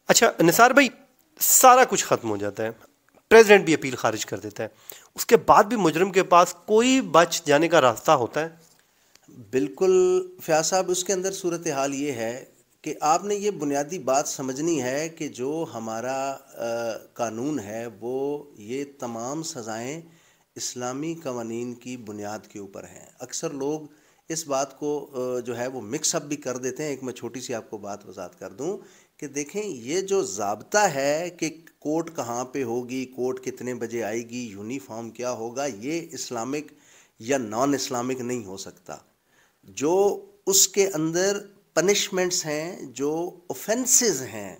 اچھا نثار بھائی، سارا کچھ ختم ہو جاتا ہے، پریزیڈنٹ بھی اپیل خارج کر دیتا ہے، اس کے بعد بھی مجرم کے پاس کوئی بچ جانے کا راستہ ہوتا ہے؟ بالکل فیاض صاحب، اس کے اندر صورتحال یہ ہے کہ آپ نے یہ بنیادی بات سمجھنی ہے کہ جو ہمارا قانون ہے وہ یہ تمام سزائیں اسلامی قوانین کی بنیاد کے اوپر ہیں۔ اکثر لوگ اس بات کو جو ہے وہ مکس اپ بھی کر دیتے ہیں۔ ایک میں چھوٹی سی آپ کو بات وضاحت کر دوں کہ دیکھیں، یہ جو ضابطہ ہے کہ کورٹ کہاں پہ ہوگی، کورٹ کتنے بجے آئے گی، یونیفارم کیا ہوگا، یہ اسلامک یا نان اسلامک نہیں ہو سکتا۔ جو اس کے اندر پنشمنٹس ہیں، جو اوفینسز ہیں،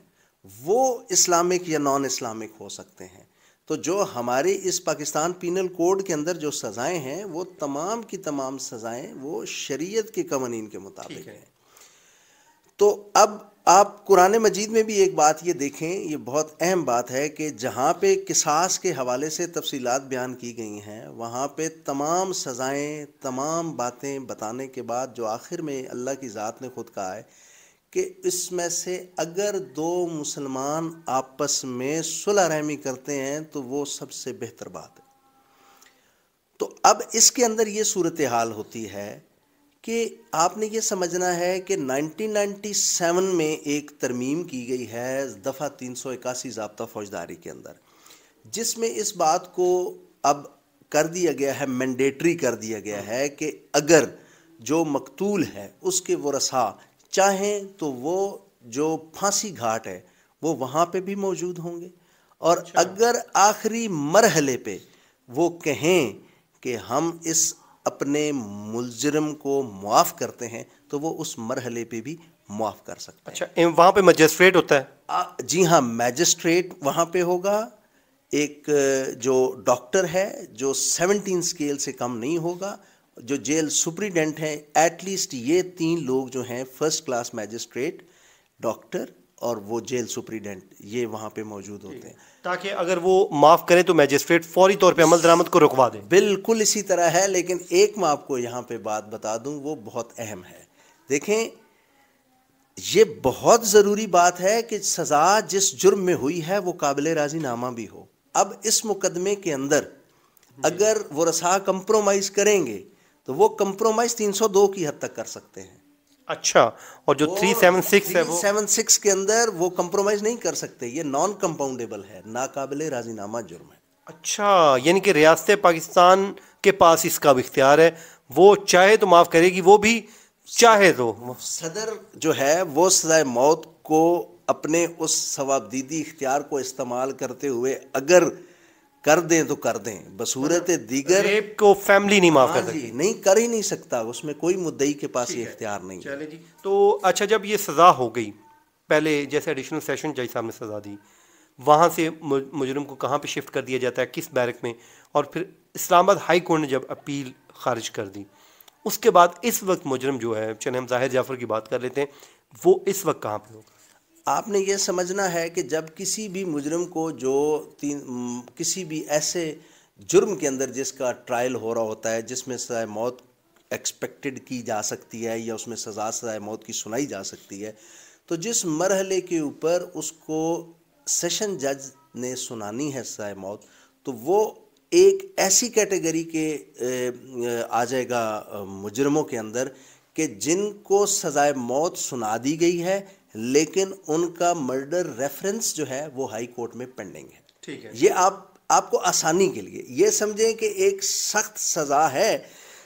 وہ اسلامک یا نان اسلامک ہو سکتے ہیں۔ تو جو ہمارے اس پاکستان پینل کوڈ کے اندر جو سزائیں ہیں، وہ تمام کی تمام سزائیں وہ شریعت کے قوانین کے مطابق ہیں۔ تو اب آپ قرآن مجید میں بھی ایک بات یہ دیکھیں، یہ بہت اہم بات ہے کہ جہاں پہ قصاص کے حوالے سے تفصیلات بیان کی گئی ہیں، وہاں پہ تمام سزائیں، تمام باتیں بتانے کے بعد جو آخر میں اللہ کی ذات نے خود کہا ہے کہ اس میں سے اگر دو مسلمان آپس میں صلح رحمی کرتے ہیں تو وہ سب سے بہتر بات ہے۔ تو اب اس کے اندر یہ صورتحال ہوتی ہے کہ آپ نے یہ سمجھنا ہے کہ 1997 میں ایک ترمیم کی گئی ہے دفعہ 381 ضابطہ فوجداری کے اندر، جس میں اس بات کو اب کر دیا گیا ہے، مینڈیٹری کر دیا گیا ہے کہ اگر جو مقتول ہے اس کے ورثاء چاہیں تو وہ جو پھانسی گھاٹ ہے وہ وہاں پہ بھی موجود ہوں گے، اور اگر آخری مرحلے پہ وہ کہیں کہ ہم اس اپنے ملزم کو معاف کرتے ہیں تو وہ اس مرحلے پہ بھی معاف کر سکتے ہیں۔ اچھا، وہاں پہ میجسٹریٹ ہوتا ہے؟ جی ہاں، میجسٹریٹ وہاں پہ ہوگا، ایک جو ڈاکٹر ہے جو 17 اسکیل سے کم نہیں ہوگا، جو جیل سپریڈنٹ ہیں، ایٹ لیسٹ یہ 3 لوگ جو ہیں فرسٹ کلاس میجسٹریٹ، ڈاکٹر اور وہ جیل سپریڈنٹ، یہ وہاں پہ موجود ہوتے ہیں، تاکہ اگر وہ معاف کریں تو میجسٹریٹ فوری طور پہ عمل درآمد کو رکوا دے۔ بالکل اسی طرح ہے، لیکن ایک میں آپ کو یہاں پہ بات بتا دوں، وہ بہت اہم ہے۔ دیکھیں، یہ بہت ضروری بات ہے کہ سزا جس جرم میں ہوئی ہے وہ قابل راضی نامہ بھی ہو۔ اب اس مقدمے کے اندر اگر ورثاء کمپرومائز کریں گے تو وہ کمپرومائز 302 کی حد تک کر سکتے ہیں۔ اچھا، اور جو 376 ہے وہ 376 کے اندر وہ کمپرومائز نہیں کر سکتے، یہ نان کمپاؤنڈیبل ہے، ناقابل راضی نامہ جرم ہے۔ اچھا، یعنی کہ ریاست پاکستان کے پاس اس کا اختیار ہے، وہ چاہے تو معاف کرے گی، وہ بھی چاہے تو صدر جو ہے وہ سزائے موت کو اپنے اس ثوابدیدی اختیار کو استعمال کرتے ہوئے اگر کر دیں تو کر دیں، بصورت دیگر ریپ کو فیملی نہیں معاف کر سکتی، نہیں کر ہی نہیں سکتا، اس میں کوئی مدعی کے پاس یہ اختیار نہیں ہے۔ چلے جی، تو اچھا، جب یہ سزا ہو گئی، پہلے جیسے ایڈیشنل سیشن جج صاحب نے سزا دی، وہاں سے مجرم کو کہاں پہ شفٹ کر دیا جاتا ہے، کس بیرک میں، اور پھر اسلام آباد ہائی کورٹ نے جب اپیل خارج کر دی، اس کے بعد اس وقت مجرم جو ہے، چلے ہم ظاہر جعفر کی بات کر لیتے ہیں، وہ اس وقت کہاں پہ ہوگا؟ آپ نے یہ سمجھنا ہے کہ جب کسی بھی مجرم کو جو کسی بھی ایسے جرم کے اندر جس کا ٹرائل ہو رہا ہوتا ہے، جس میں سزائے موت ایکسپیکٹڈ کی جا سکتی ہے یا اس میں سزائے موت کی سنائی جا سکتی ہے، تو جس مرحلے کے اوپر اس کو سیشن جج نے سنانی ہے سزائے موت، تو وہ ایک ایسی کیٹیگری کے آ جائے گا مجرموں کے اندر کہ جن کو سزائے موت سنا دی گئی ہے لیکن ان کا مرڈر ریفرنس جو ہے وہ ہائی کورٹ میں پینڈنگ ہے۔ ٹھیک ہے، یہ آپ کو آسانی کے لیے یہ سمجھیں کہ ایک سخت سزا ہے،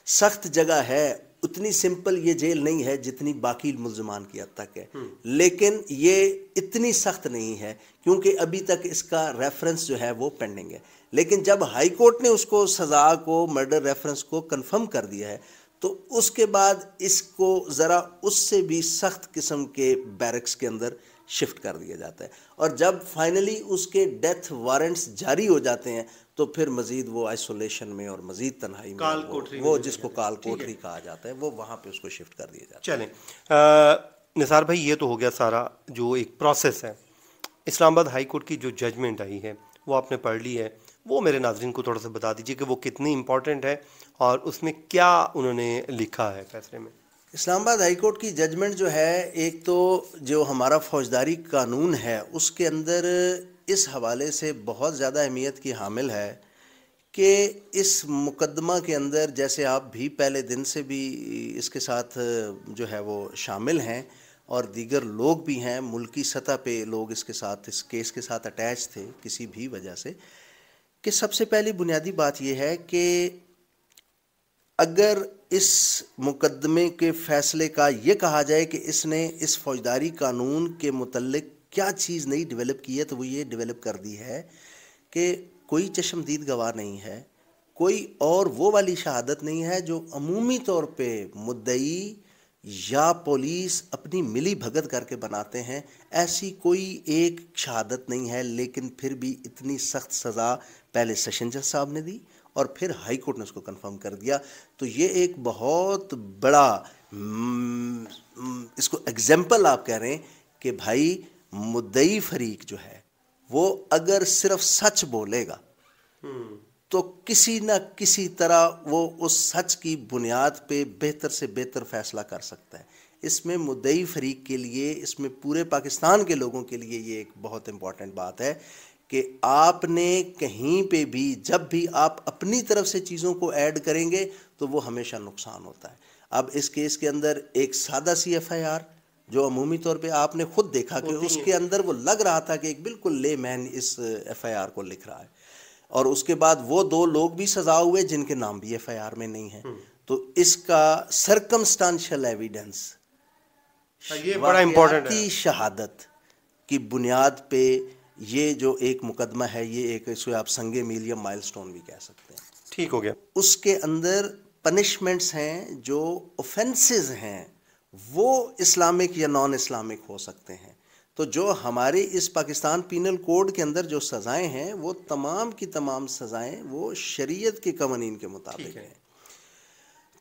سخت جگہ ہے، اتنی سمپل یہ جیل نہیں ہے جتنی باقی ملزمان کی حد تک ہے، لیکن یہ اتنی سخت نہیں ہے کیونکہ ابھی تک اس کا ریفرنس جو ہے وہ پینڈنگ ہے۔ لیکن جب ہائی کورٹ نے اس کو سزا کو، مرڈر ریفرنس کو کنفرم کر دیا ہے، تو اس کے بعد اس کو ذرا اس سے بھی سخت قسم کے بیرکس کے اندر شفٹ کر دیا جاتا ہے، اور جب فائنلی اس کے ڈیتھ وارنٹس جاری ہو جاتے ہیں تو پھر مزید وہ آئسولیشن میں اور مزید تنہائی میں، وہ جس کو کال کوٹری کہا جاتا ہے، وہ وہاں پہ اس کو شفٹ کر دیا جاتا ہے۔ چلیں نثار بھائی، یہ تو ہو گیا سارا جو ایک پروسیس ہے۔ اسلام آباد ہائی کورٹ کی جو ججمنٹ آئی ہے وہ آپ نے پڑھ لی ہے، وہ میرے ناظرین کو تھوڑا سا بتا دیجیے کہ وہ کتنی امپورٹنٹ ہے اور اس میں کیا انہوں نے لکھا ہے فیصلے میں۔ اسلام آباد ہائی کورٹ کی ججمنٹ جو ہے، ایک تو جو ہمارا فوجداری قانون ہے اس کے اندر اس حوالے سے بہت زیادہ اہمیت کی حامل ہے کہ اس مقدمہ کے اندر، جیسے آپ بھی پہلے دن سے بھی اس کے ساتھ جو ہے وہ شامل ہیں اور دیگر لوگ بھی ہیں، ملکی سطح پہ لوگ اس کے ساتھ، اس کیس کے ساتھ اٹیچ تھے کسی بھی وجہ سے، کہ سب سے پہلی بنیادی بات یہ ہے کہ اگر اس مقدمے کے فیصلے کا یہ کہا جائے کہ اس نے اس فوجداری قانون کے متعلق کیا چیز نئی ڈیولپ کی ہے، تو وہ یہ ڈیولپ کر دی ہے کہ کوئی چشمدید گواہ نہیں ہے، کوئی اور وہ والی شہادت نہیں ہے جو عمومی طور پہ مدعی یا پولیس اپنی ملی بھگت کر کے بناتے ہیں، ایسی کوئی ایک شہادت نہیں ہے۔ لیکن پھر بھی اتنی سخت سزا پہلے سیشن جج صاحب نے دی اور پھر ہائی کورٹ نے اس کو کنفرم کر دیا، تو یہ ایک بہت بڑا اس کو ایگزامپل آپ کہہ رہے ہیں کہ بھائی مدعی فریق جو ہے وہ اگر صرف سچ بولے گا تو کسی نہ کسی طرح وہ اس سچ کی بنیاد پہ بہتر سے بہتر فیصلہ کر سکتا ہے۔ اس میں مدعی فریق کے لیے، اس میں پورے پاکستان کے لوگوں کے لیے یہ ایک بہت امپورٹنٹ بات ہے کہ آپ نے کہیں پہ بھی، جب بھی آپ اپنی طرف سے چیزوں کو ایڈ کریں گے تو وہ ہمیشہ نقصان ہوتا ہے۔ اب اس کیس کے اندر ایک سادہ سی ایف آئی آر جو عمومی طور پہ آپ نے خود دیکھا کہ اس کے اندر وہ لگ رہا تھا کہ ایک بالکل لے مین اس ایف آئی آر کو لکھ رہا ہے، اور اس کے بعد وہ دو لوگ بھی سزا ہوئے جن کے نام بھی ایف آئی آر میں نہیں ہیں، تو اس کا سرکمسٹانشل ایویڈنس، یہ بڑا امپورٹنٹ ہے، واقعاتی شہادت کی بنیاد پہ یہ جو ایک مقدمہ ہے، یہ ایک اس کو آپ سنگ میل یا مائل سٹون بھی کہہ سکتے ہیں۔ ٹھیک ہو گیا۔ اس کے اندر پنشمنٹس ہیں، جو اوفینسز ہیں وہ اسلامک یا نان اسلامک ہو سکتے ہیں، تو جو ہمارے اس پاکستان پینل کوڈ کے اندر جو سزائیں ہیں وہ تمام کی تمام سزائیں وہ شریعت کے قوانین کے مطابق ہیں۔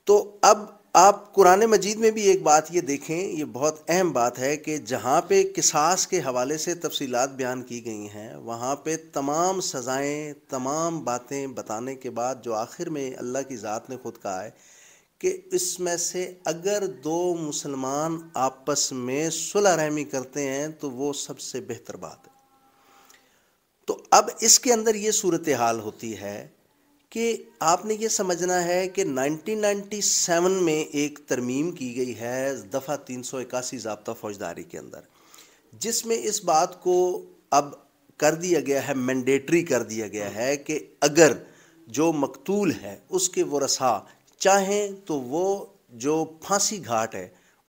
تو اب آپ قرآن مجید میں بھی ایک بات یہ دیکھیں، یہ بہت اہم بات ہے کہ جہاں پہ قصاص کے حوالے سے تفصیلات بیان کی گئی ہیں، وہاں پہ تمام سزائیں، تمام باتیں بتانے کے بعد جو آخر میں اللہ کی ذات نے خود کہا ہے کہ اس میں سے اگر دو مسلمان آپس میں صلح رحمی کرتے ہیں تو وہ سب سے بہتر بات ہے۔ تو اب اس کے اندر یہ صورتحال ہوتی ہے کہ آپ نے یہ سمجھنا ہے کہ 1997 میں ایک ترمیم کی گئی ہے دفعہ 381 ضابطہ فوجداری کے اندر، جس میں اس بات کو اب کر دیا گیا ہے، مینڈیٹری کر دیا گیا ہے کہ اگر جو مقتول ہے اس کے ورثاء چاہیں تو وہ جو پھانسی گھاٹ ہے